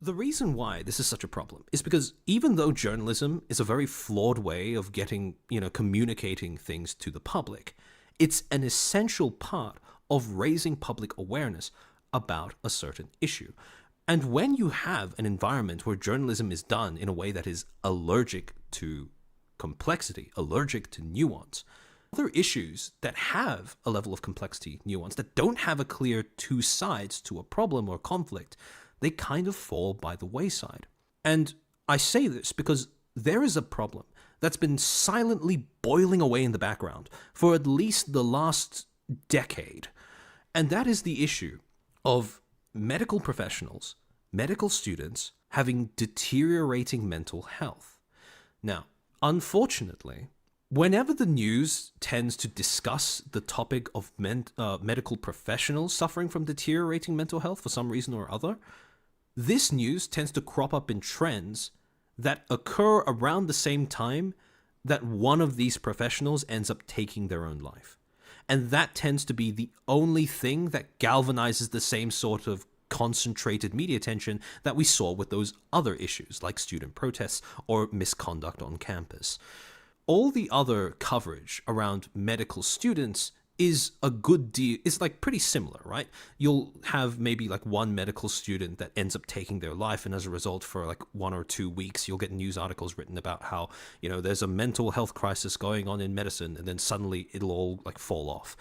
The reason why this is such a problem is because even though journalism is a very flawed way of getting, communicating things to the public, it's an essential part of raising public awareness about a certain issue. And when you have an environment where journalism is done in a way that is allergic to complexity, allergic to nuance, other issues that have a level of complexity, nuance, that don't have a clear two sides to a problem or conflict, they kind of fall by the wayside. And I say this because there is a problem that's been silently boiling away in the background for at least the last decade. And that is the issue of medical professionals, medical students having deteriorating mental health. Now, unfortunately, whenever the news tends to discuss the topic of medical professionals suffering from deteriorating mental health for some reason or other, this news tends to crop up in trends that occur around the same time that one of these professionals ends up taking their own life. And that tends to be the only thing that galvanizes the same sort of concentrated media attention that we saw with those other issues like student protests or misconduct on campus. All the other coverage around medical students is a good deal. It's like pretty similar, right? You'll have maybe like one medical student that ends up taking their life, and as a result, for like 1 or 2 weeks, you'll get news articles written about how, there's a mental health crisis going on in medicine, and then suddenly it'll all like fall off.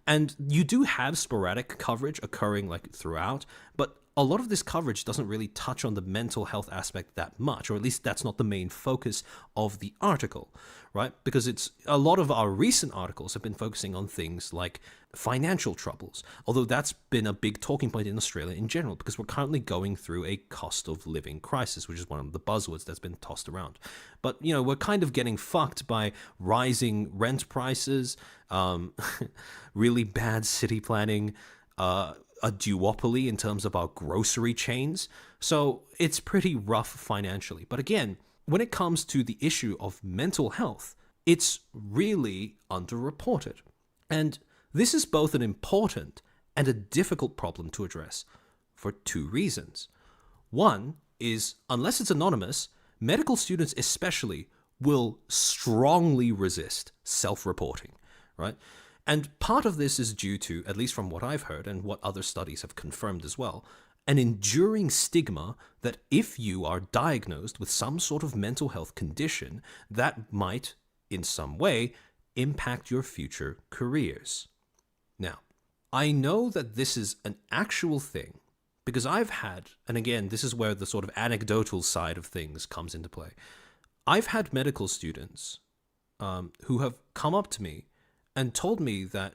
And you do have sporadic coverage occurring like throughout, but a lot of this coverage doesn't really touch on the mental health aspect that much, or at least that's not the main focus of the article, right? Because it's a lot of our recent articles have been focusing on things like financial troubles, although that's been a big talking point in Australia in general, because we're currently going through a cost of living crisis, which is one of the buzzwords that's been tossed around. But, we're kind of getting fucked by rising rent prices, really bad city planning, a duopoly in terms of our grocery chains. So it's pretty rough financially. But again, when it comes to the issue of mental health, it's really underreported. And this is both an important and a difficult problem to address for 2 reasons. One is, unless it's anonymous, medical students especially will strongly resist self-reporting, right? And part of this is due to, at least from what I've heard and what other studies have confirmed as well, an enduring stigma that if you are diagnosed with some sort of mental health condition, that might, in some way, impact your future careers. Now, I know that this is an actual thing because I've had, and again, this is where the sort of anecdotal side of things comes into play. I've had medical students who have come up to me and told me that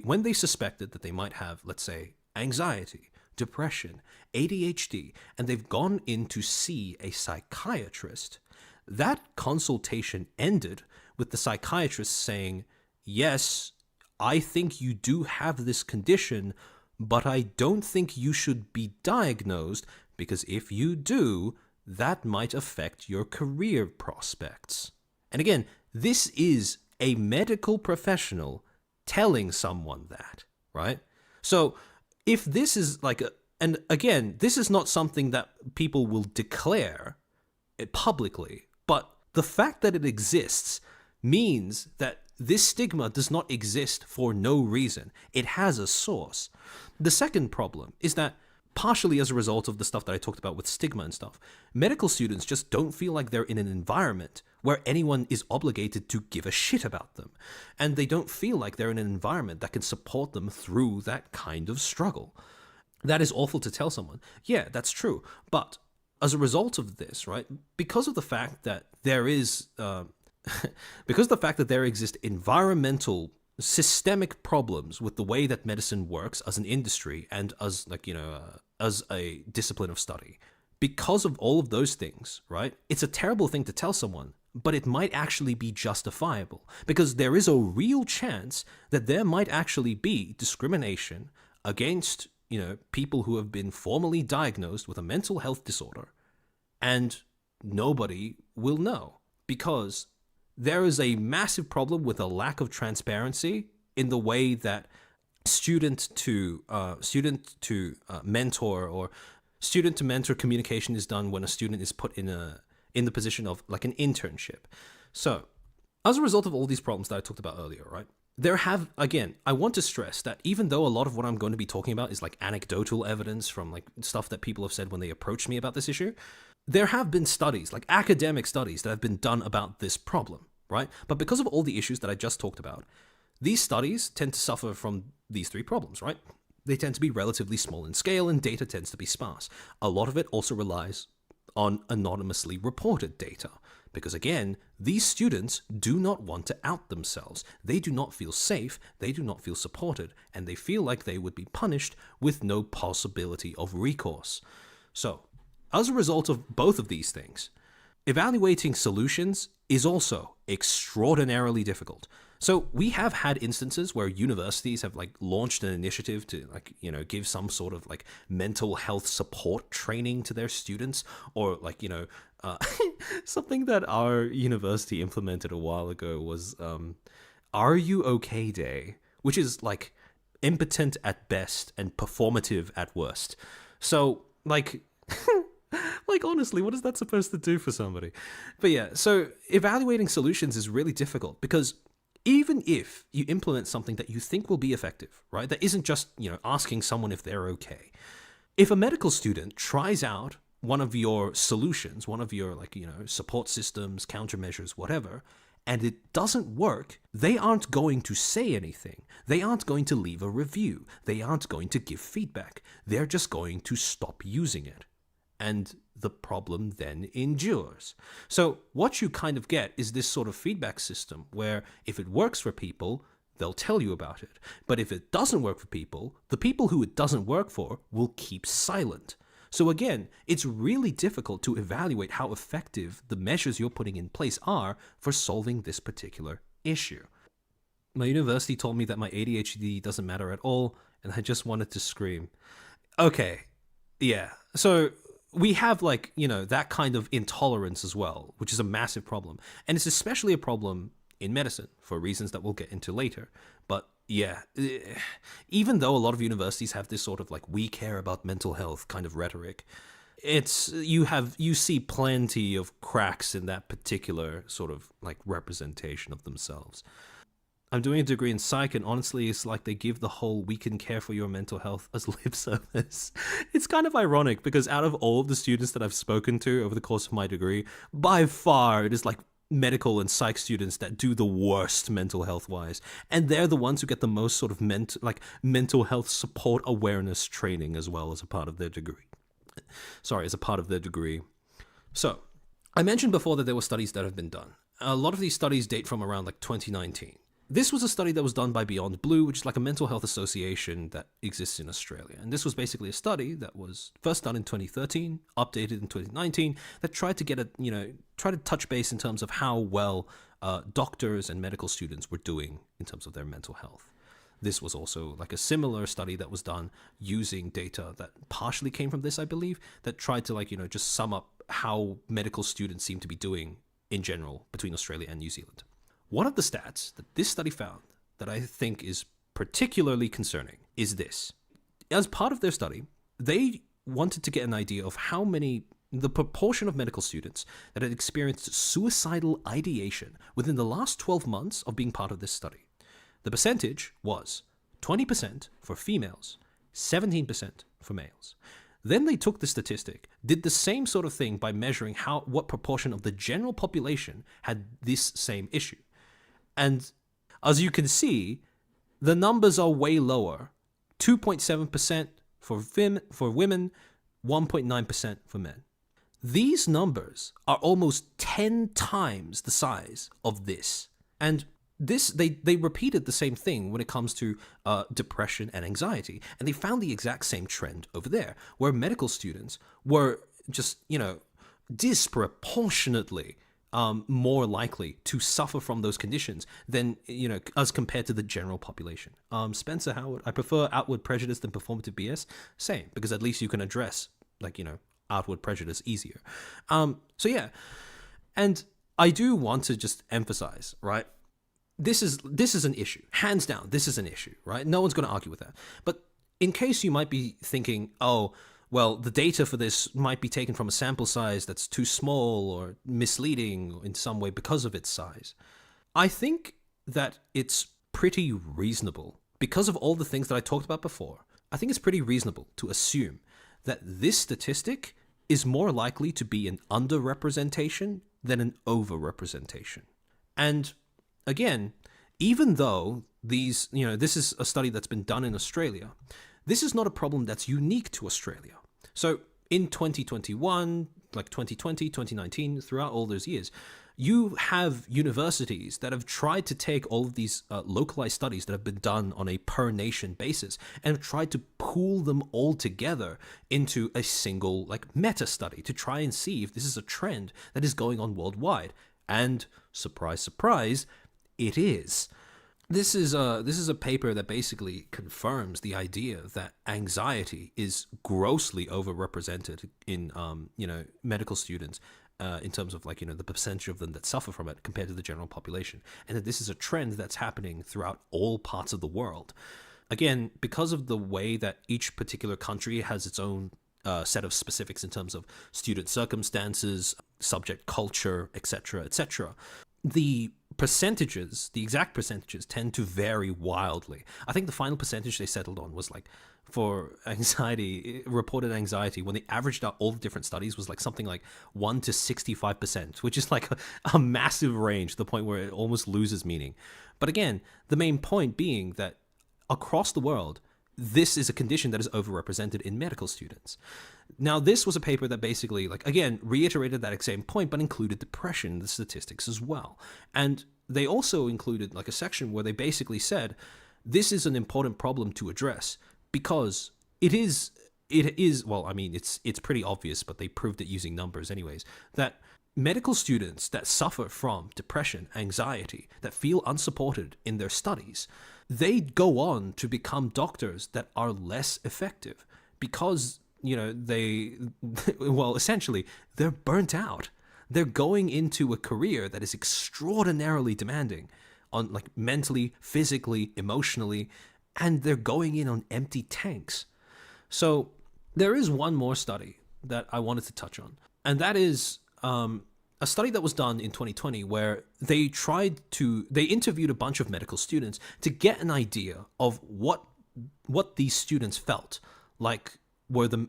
when they suspected that they might have, let's say, anxiety, depression, ADHD, and they've gone in to see a psychiatrist, that consultation ended with the psychiatrist saying, yes, I think you do have this condition, but I don't think you should be diagnosed because if you do, that might affect your career prospects. And again, this is a medical professional telling someone that, right? So if this is like and again, this is not something that people will declare publicly, but the fact that it exists means that this stigma does not exist for no reason. It has a source. The second problem is that partially as a result of the stuff that I talked about with stigma and stuff, medical students just don't feel like they're in an environment where anyone is obligated to give a shit about them. And they don't feel like they're in an environment that can support them through that kind of struggle. That is awful to tell someone. Yeah, that's true. But as a result of this, right, because of the fact that there is, because of the fact that there exist environmental systemic problems with the way that medicine works as an industry and as as a discipline of study, because of all of those things, right, it's a terrible thing to tell someone, but it might actually be justifiable because there is a real chance that there might actually be discrimination against, people who have been formally diagnosed with a mental health disorder, and nobody will know because there is a massive problem with a lack of transparency in the way that student to mentor or Student to mentor communication is done when a student is put in the position of like an internship. So, as a result of all these problems that I talked about earlier, right? Again, I want to stress that even though a lot of what I'm going to be talking about is like anecdotal evidence from like stuff that people have said when they approached me about this issue, there have been studies, like academic studies, that have been done about this problem, right? But because of all the issues that I just talked about, these studies tend to suffer from these three problems, right? They tend to be relatively small in scale and data tends to be sparse. A lot of it also relies on anonymously reported data. Because again, these students do not want to out themselves. They do not feel safe, they do not feel supported, and they feel like they would be punished with no possibility of recourse. So, as a result of both of these things, evaluating solutions is also extraordinarily difficult. So we have had instances where universities have like launched an initiative to like, give some sort of like mental health support training to their students, or like, something that our university implemented a while ago was Are You Okay Day, which is like impotent at best and performative at worst. So like like honestly, what is that supposed to do for somebody? But yeah, so evaluating solutions is really difficult because even if you implement something that you think will be effective, right? That isn't just, asking someone if they're okay. If a medical student tries out one of your solutions, one of your support systems, countermeasures, whatever, and it doesn't work, they aren't going to say anything. They aren't going to leave a review. They aren't going to give feedback. They're just going to stop using it. And the problem then endures. So what you kind of get is this sort of feedback system where if it works for people, they'll tell you about it. But if it doesn't work for people, the people who it doesn't work for will keep silent. So again, it's really difficult to evaluate how effective the measures you're putting in place are for solving this particular issue. My university told me that my ADHD doesn't matter at all, and I just wanted to scream. Okay, yeah. So we have that kind of intolerance as well, which is a massive problem. And it's especially a problem in medicine for reasons that we'll get into later. But yeah, even though a lot of universities have this sort of we care about mental health kind of rhetoric, you see plenty of cracks in that particular sort of representation of themselves. I'm doing a degree in psych, and honestly, it's like they give the whole "we can care for your mental health" as lip service. It's kind of ironic because out of all of the students that I've spoken to over the course of my degree, by far it is medical and psych students that do the worst mental health wise, and they're the ones who get the most sort of mental health support awareness training as well as a part of their degree. So, I mentioned before that there were studies that have been done. A lot of these studies date from around 2019. This was a study that was done by Beyond Blue, which is a mental health association that exists in Australia. And this was basically a study that was first done in 2013, updated in 2019, that tried to touch base in terms of how well doctors and medical students were doing in terms of their mental health. This was also a similar study that was done using data that partially came from this, I believe, that tried to just sum up how medical students seem to be doing in general between Australia and New Zealand. One of the stats that this study found that I think is particularly concerning is this. As part of their study, they wanted to get an idea of the proportion of medical students that had experienced suicidal ideation within the last 12 months of being part of this study. The percentage was 20% for females, 17% for males. Then they took the statistic, did the same sort of thing by measuring what proportion of the general population had this same issue. And as you can see, the numbers are way lower. 2.7% for women, 1.9% for men. These numbers are almost 10 times the size of this. And this, they repeated the same thing when it comes to depression and anxiety. And they found the exact same trend over there, where medical students were just, disproportionately more likely to suffer from those conditions than, as compared to the general population. Spencer Howard, I prefer outward prejudice than performative BS. Same, because at least you can address, outward prejudice easier. So yeah, and I do want to just emphasize, right? This is an issue. Hands down, this is an issue, right? No one's going to argue with that. But in case you might be thinking, oh, well, the data for this might be taken from a sample size that's too small or misleading in some way because of its size. I think that it's pretty reasonable, because of all the things that I talked about before, I think it's pretty reasonable to assume that this statistic is more likely to be an underrepresentation than an overrepresentation. And again, even though these, this is a study that's been done in Australia, this is not a problem that's unique to Australia. So in 2021, like 2020, 2019, throughout all those years, you have universities that have tried to take all of these localized studies that have been done on a per nation basis and have tried to pool them all together into a single meta study to try and see if this is a trend that is going on worldwide. And surprise, surprise, it is. This is a paper that basically confirms the idea that anxiety is grossly overrepresented in medical students in terms of the percentage of them that suffer from it compared to the general population, and that this is a trend that's happening throughout all parts of the world. Again, because of the way that each particular country has its own set of specifics in terms of student circumstances, subject culture, etc., etc., the exact percentages tend to vary wildly. I think the final percentage they settled on was for anxiety, reported anxiety, when they averaged out all the different studies, was something like 1 to 65%, which is a massive range to the point where it almost loses meaning. But again, the main point being that across the world, this is a condition that is overrepresented in medical students. Now, this was a paper that basically, again, reiterated that same point, but included depression in the statistics as well. And they also included a section where they basically said, this is an important problem to address because it is, well, I mean, it's pretty obvious, but they proved it using numbers anyways, that medical students that suffer from depression, anxiety, that feel unsupported in their studies, they go on to become doctors that are less effective because, essentially, they're burnt out. They're going into a career that is extraordinarily demanding on mentally, physically, emotionally, and they're going in on empty tanks. So there is one more study that I wanted to touch on, and that is a study that was done in 2020 where they interviewed a bunch of medical students to get an idea of what these students felt were the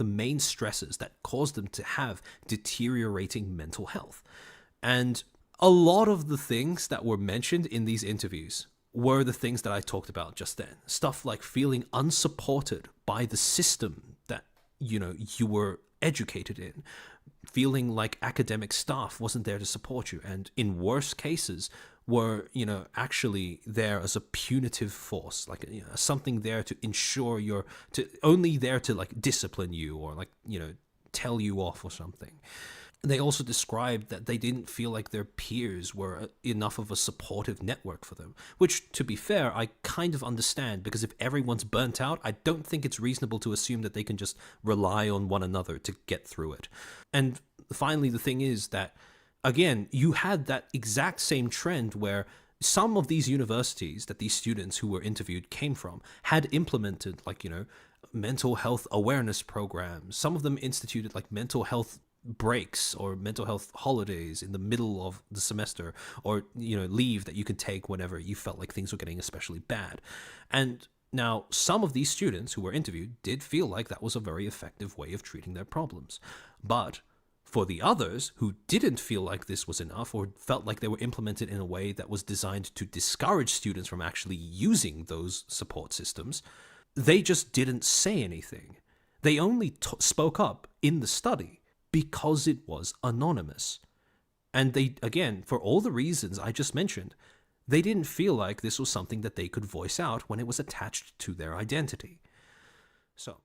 main stresses that caused them to have deteriorating mental health. And a lot of the things that were mentioned in these interviews were the things that I talked about just then. Stuff like feeling unsupported by the system that, you were educated in, feeling like academic staff wasn't there to support you, and in worse cases were, actually there as a punitive force, something there to ensure only there to discipline you or tell you off or something. They also described that they didn't feel like their peers were enough of a supportive network for them, which, to be fair, I kind of understand, because if everyone's burnt out, I don't think it's reasonable to assume that they can just rely on one another to get through it. And finally, the thing is that, again, you had that exact same trend where some of these universities that these students who were interviewed came from had implemented, mental health awareness programs. Some of them instituted, mental health breaks or mental health holidays in the middle of the semester, or leave that you could take whenever you felt like things were getting especially bad. And now some of these students who were interviewed did feel like that was a very effective way of treating their problems. But for the others who didn't feel like this was enough, or felt like they were implemented in a way that was designed to discourage students from actually using those support systems, they just didn't say anything. They only spoke up in the study because it was anonymous. And they, again, for all the reasons I just mentioned, they didn't feel like this was something that they could voice out when it was attached to their identity. So